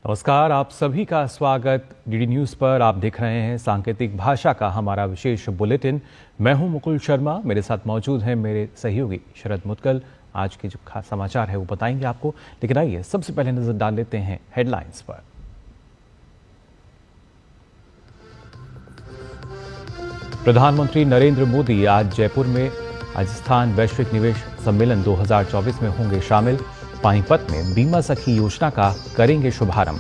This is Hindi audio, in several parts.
नमस्कार, आप सभी का स्वागत डीडी न्यूज़ पर। आप देख रहे हैं सांकेतिक भाषा का हमारा विशेष बुलेटिन। मैं हूं मुकुल शर्मा, मेरे साथ मौजूद हैं मेरे सहयोगी शरद मुदगल। आज के जो खास समाचार है वो बताएंगे आपको, लेकिन आइए सबसे पहले नजर डाल लेते हैं हेडलाइंस पर। प्रधानमंत्री नरेंद्र मोदी आज जयपुर में राजस्थान वैश्विक निवेश सम्मेलन 2024 में होंगे शामिल। पानीपत में बीमा सखी योजना का करेंगे शुभारंभ।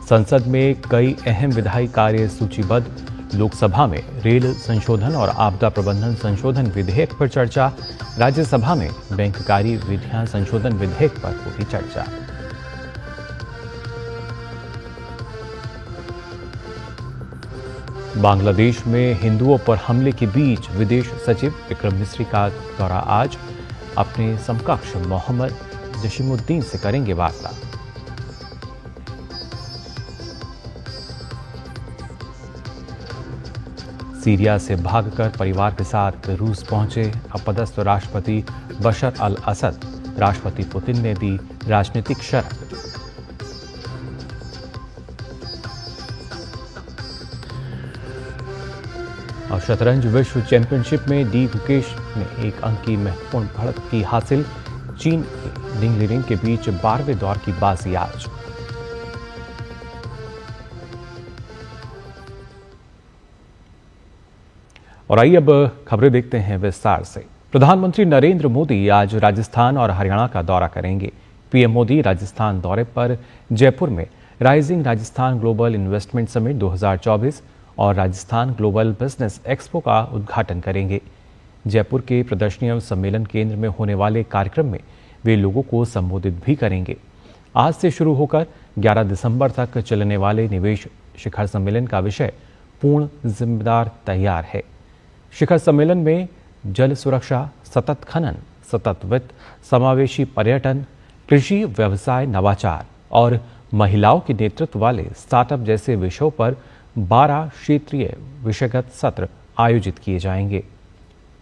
संसद में कई अहम विधायी कार्य सूचीबद्ध। लोकसभा में रेल संशोधन और आपदा प्रबंधन संशोधन विधेयक पर चर्चा। राज्यसभा में बैंककारी विधियां संशोधन विधेयक पर होगी चर्चा। बांग्लादेश में हिंदुओं पर हमले के बीच विदेश सचिव विक्रम मिस्री का दौरा आज। अपने समकक्ष मोहम्मद जसीमुद्दीन से करेंगे वार्ता। सीरिया से भागकर परिवार के साथ रूस पहुंचे अपदस्थ राष्ट्रपति बशर अल असद। राष्ट्रपति पुतिन ने दी राजनीतिक शरण। और शतरंज विश्व चैंपियनशिप में डी गुकेश ने एक अंक की महत्वपूर्ण बढ़त की हासिल। चीन के लिंग लिरिंग के बीच 12वें दौर की बाजी आज। और आइए अब खबरें देखते हैं विस्तार से। प्रधानमंत्री नरेंद्र मोदी आज राजस्थान और हरियाणा का दौरा करेंगे। पीएम मोदी राजस्थान दौरे पर जयपुर में rising Rajasthan global investment summit 2024 और राजस्थान ग्लोबल बिजनेस एक्सपो का उद्घाटन करेंगे। जयपुर के प्रदर्शनी एवं सम्मेलन केंद्र में होने वाले कार्यक्रम में वे लोगों को संबोधित भी करेंगे। आज से शुरू होकर 11 दिसंबर तक चलने वाले निवेश शिखर सम्मेलन का विषय पूर्ण जिम्मेदार तैयार है। शिखर सम्मेलन में जल सुरक्षा, सतत खनन, सतत वित्त, समावेशी पर्यटन, कृषि, व्यवसाय, नवाचार और महिलाओं के नेतृत्व वाले स्टार्टअप जैसे विषयों पर 12 क्षेत्रीय विषयगत सत्र आयोजित किए जाएंगे।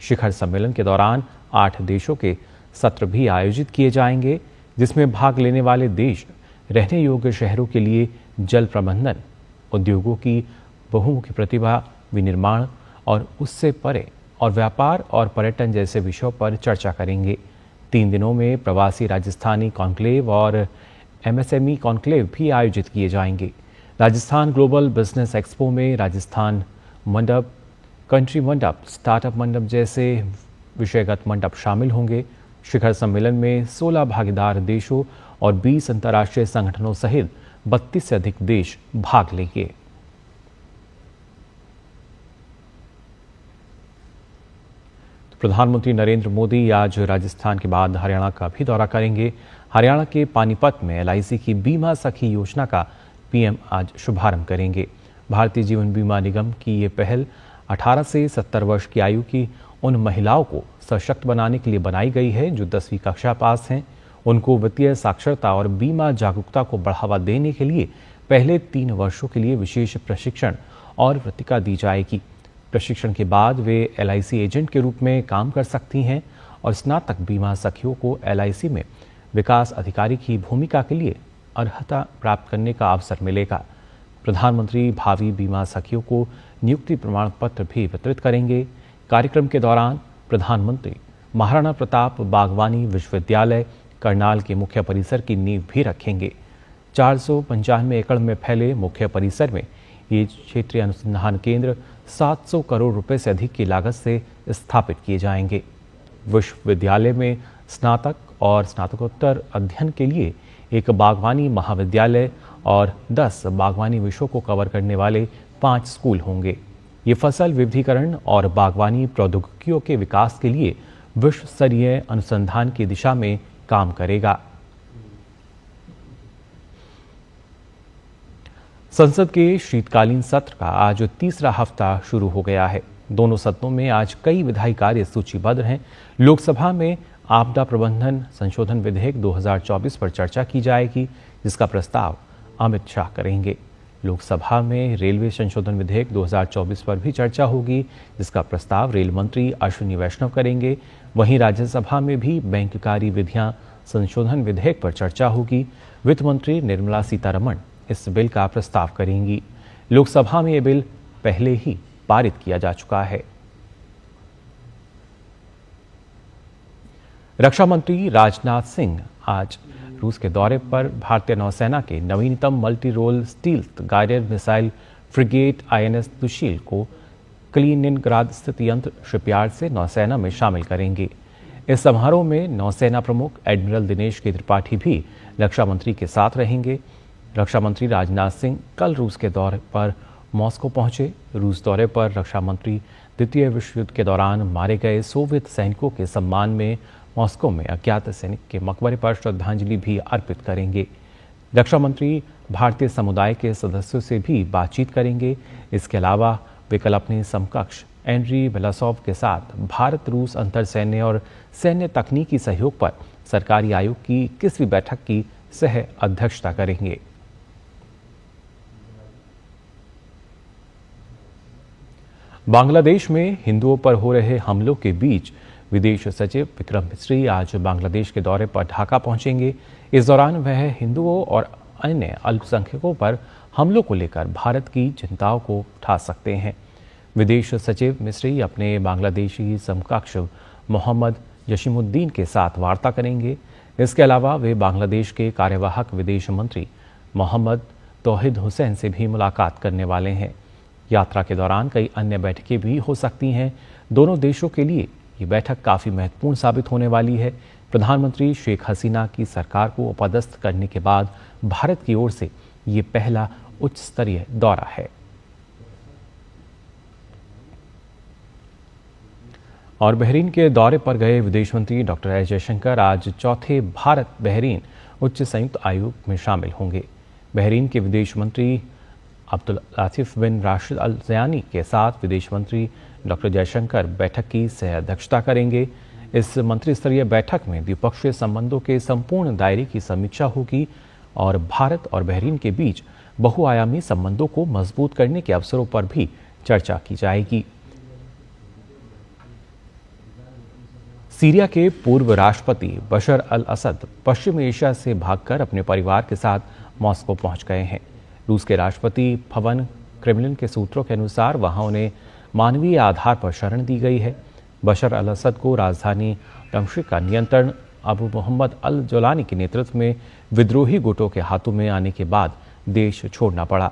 शिखर सम्मेलन के दौरान 8 देशों के सत्र भी आयोजित किए जाएंगे, जिसमें भाग लेने वाले देश रहने योग्य शहरों के लिए जल प्रबंधन, उद्योगों की बहुमुखी प्रतिभा विनिर्माण और उससे परे और व्यापार और पर्यटन जैसे विषयों पर चर्चा करेंगे। 3 दिनों में प्रवासी राजस्थानी कॉन्क्लेव और एमएसएमई कॉन्क्लेव भी आयोजित किए जाएंगे। राजस्थान ग्लोबल बिजनेस एक्सपो में राजस्थान मंडप, कंट्री मंडप, स्टार्टअप मंडप जैसे विषयगत मंडप शामिल होंगे। शिखर सम्मेलन में 16 भागीदार देशों और 20 अंतर्राष्ट्रीय संगठनों सहित 32 से अधिक देश भाग लेंगे। प्रधानमंत्री नरेंद्र मोदी आज राजस्थान के बाद हरियाणा का भी दौरा करेंगे। हरियाणा के पानीपत में एलआईसी की बीमा सखी योजना का पीएम आज शुभारंभ करेंगे। भारतीय जीवन बीमा निगम की ये पहल 18 से 70 वर्ष की आयु की उन महिलाओं को सशक्त बनाने के लिए बनाई गई है जो 10वीं कक्षा पास हैं। उनको वित्तीय साक्षरता और बीमा जागरूकता को बढ़ावा देने के लिए पहले 3 वर्षों के लिए विशेष प्रशिक्षण और वृत्तिका दी जाएगी। प्रशिक्षण के बाद वे एलआईसी एजेंट के रूप में काम कर सकती हैं और स्नातक बीमा सखियों को एलआईसी में विकास अधिकारी की भूमिका के लिए अर्हता प्राप्त करने का अवसर मिलेगा। प्रधानमंत्री भावी बीमा सखियों को नियुक्ति प्रमाण पत्र भी वितरित करेंगे। कार्यक्रम के दौरान प्रधानमंत्री महाराणा प्रताप बागवानी विश्वविद्यालय करनाल के मुख्य परिसर की नींव भी रखेंगे। 495 एकड़ में फैले मुख्य परिसर में ये क्षेत्रीय अनुसंधान केंद्र 700 करोड़ रुपए से अधिक की लागत से स्थापित किए जाएंगे। विश्वविद्यालय में स्नातक और स्नातकोत्तर अध्ययन के लिए एक बागवानी महाविद्यालय और 10 बागवानी विषयों को कवर करने वाले 5 स्कूल होंगे। ये फसल विविधीकरण और बागवानी प्रौद्योगिकियों के विकास के लिए विश्व स्तरीय अनुसंधान की दिशा में काम करेगा। संसद के शीतकालीन सत्र का आज तीसरा हफ्ता शुरू हो गया है। दोनों सदनों में आज कई विधायी कार्य सूचीबद्ध हैं। लोकसभा में आपदा प्रबंधन संशोधन विधेयक 2024 पर चर्चा की जाएगी, जिसका प्रस्ताव अमित शाह करेंगे। लोकसभा में रेलवे संशोधन विधेयक 2024 पर भी चर्चा होगी, जिसका प्रस्ताव रेल मंत्री अश्विनी वैष्णव करेंगे। वहीं राज्यसभा में भी बैंककारी विधियां संशोधन विधेयक पर चर्चा होगी। वित्त मंत्री निर्मला सीतारमण इस बिल का प्रस्ताव करेंगी। लोकसभा में यह बिल पहले ही पारित किया जा चुका है। रक्षा मंत्री राजनाथ सिंह आज रूस के दौरे पर भारतीय नौसेना के नवीनतम multi role stealth guided missile frigate INS Tushil को कलिनिनग्राद स्थित यंत्र शिपयार्ड से नौसेना में शामिल करेंगे। इस समारोह में नौसेना प्रमुख एडमिरल दिनेश के त्रिपाठी भी रक्षा मंत्री के साथ रहेंगे। रक्षा मंत्री राजनाथ सिंह कल रूस के दौरे पर मॉस्को पहुंचे। रूस दौरे पर रक्षा मंत्री द्वितीय विश्व युद्ध के दौरान मारे गए सोवियत सैनिकों के सम्मान में मॉस्को में अज्ञात सैनिक के मकबरे पर श्रद्धांजलि भी अर्पित करेंगे। रक्षा मंत्री भारतीय समुदाय के सदस्यों से भी बातचीत करेंगे। इसके अलावा वे कल अपने समकक्ष एंड्री बेलासोव के साथ भारत रूस अंतर सैन्य और सैन्य तकनीकी सहयोग पर सरकारी आयोग की 21वीं बैठक की सह अध्यक्षता करेंगे। बांग्लादेश में हिंदुओं पर हो रहे हमलों के बीच विदेश सचिव विक्रम मिस्री आज बांग्लादेश के दौरे पर ढाका पहुंचेंगे। इस दौरान वह हिंदुओं और अन्य अल्पसंख्यकों पर हमलों को लेकर भारत की चिंताओं को उठा सकते हैं। विदेश सचिव मिस्री अपने बांग्लादेशी समकक्ष मोहम्मद जशीमुद्दीन के साथ वार्ता करेंगे। इसके अलावा वे बांग्लादेश के कार्यवाहक विदेश मंत्री मोहम्मद तौहीद हुसैन से भी मुलाकात करने वाले हैं। यात्रा के दौरान कई अन्य बैठकें भी हो सकती हैं। दोनों देशों के लिए ये बैठक काफ़ी महत्वपूर्ण साबित होने वाली है। प्रधानमंत्री शेख हसीना की सरकार को अपदस्थ करने के बाद भारत की ओर से ये पहला उच्च स्तरीय दौरा है। और बहरीन के दौरे पर गए विदेश मंत्री डॉक्टर एस जयशंकर आज चौथे भारत बहरीन उच्च संयुक्त आयोग में शामिल होंगे। बहरीन के विदेश मंत्री अब्दुल लातिफ बिन राशिद अल ज़यानी के साथ विदेश मंत्री डॉक्टर जयशंकर बैठक की सह अध्यक्षता करेंगे। इस मंत्रिस्तरीय बैठक में द्विपक्षीय संबंधों के संपूर्ण दायरे की समीक्षा होगी और भारत और बहरीन के बीच बहुआयामी संबंधों को मजबूत करने के अवसरों पर भी चर्चा की जाएगी। सीरिया के पूर्व राष्ट्रपति बशर अल असद पश्चिम एशिया से भागकर अपने परिवार के साथ मॉस्को पहुंच गए हैं। रूस के राष्ट्रपति भवन क्रेमलिन के सूत्रों के अनुसार वहां उन्हें मानवीय आधार पर शरण दी गई है। बशर अल असद को राजधानी दमिश्क का नियंत्रण अबू मोहम्मद अल जोलानी के नेतृत्व में विद्रोही गुटों के हाथों में आने के बाद देश छोड़ना पड़ा।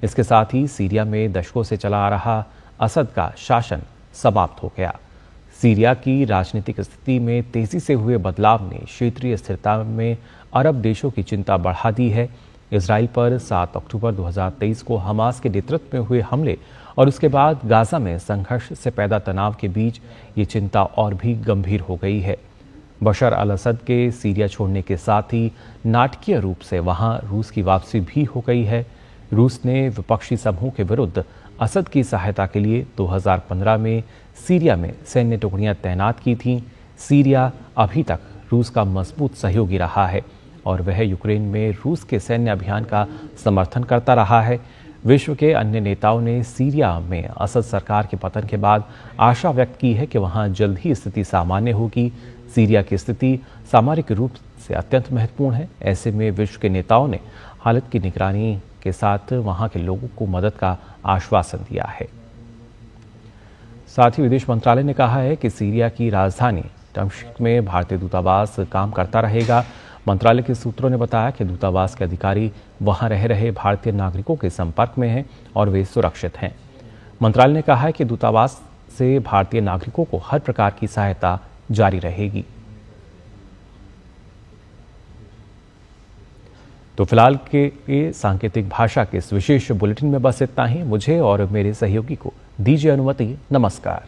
इसके साथ ही सीरिया में दशकों से चला आ रहा असद का शासन समाप्त हो गया। सीरिया की राजनीतिक स्थिति में तेजी से हुए बदलाव ने क्षेत्रीय स्थिरता में अरब देशों की चिंता बढ़ा दी है। इजराइल पर 7 अक्टूबर 2023 को हमास के नेतृत्व में हुए हमले और उसके बाद गाजा में संघर्ष से पैदा तनाव के बीच ये चिंता और भी गंभीर हो गई है। बशर अल असद के सीरिया छोड़ने के साथ ही नाटकीय रूप से वहां रूस की वापसी भी हो गई है। रूस ने विपक्षी समूह के विरुद्ध असद की सहायता के लिए 2015 में सीरिया में सैन्य टुकड़ियां तैनात की थीं। सीरिया अभी तक रूस का मजबूत सहयोगी रहा है और वह यूक्रेन में रूस के सैन्य अभियान का समर्थन करता रहा है। विश्व के अन्य नेताओं ने सीरिया में असद सरकार के पतन के बाद आशा व्यक्त की है कि वहां जल्द ही स्थिति सामान्य होगी। सीरिया की स्थिति सामरिक रूप से अत्यंत महत्वपूर्ण है। ऐसे में विश्व के नेताओं ने हालत की निगरानी के साथ वहां के लोगों को मदद का आश्वासन दिया है। साथ ही विदेश मंत्रालय ने कहा है कि सीरिया की राजधानी दमिश्क में भारतीय दूतावास काम करता रहेगा। मंत्रालय के सूत्रों ने बताया कि दूतावास के अधिकारी वहां रह रहे भारतीय नागरिकों के संपर्क में हैं और वे सुरक्षित हैं। मंत्रालय ने कहा है कि दूतावास से भारतीय नागरिकों को हर प्रकार की सहायता जारी रहेगी। तो फिलहाल के सांकेतिक भाषा के इस विशेष बुलेटिन में बस इतना ही। मुझे और मेरे सहयोगी को दीजिए अनुमति। नमस्कार।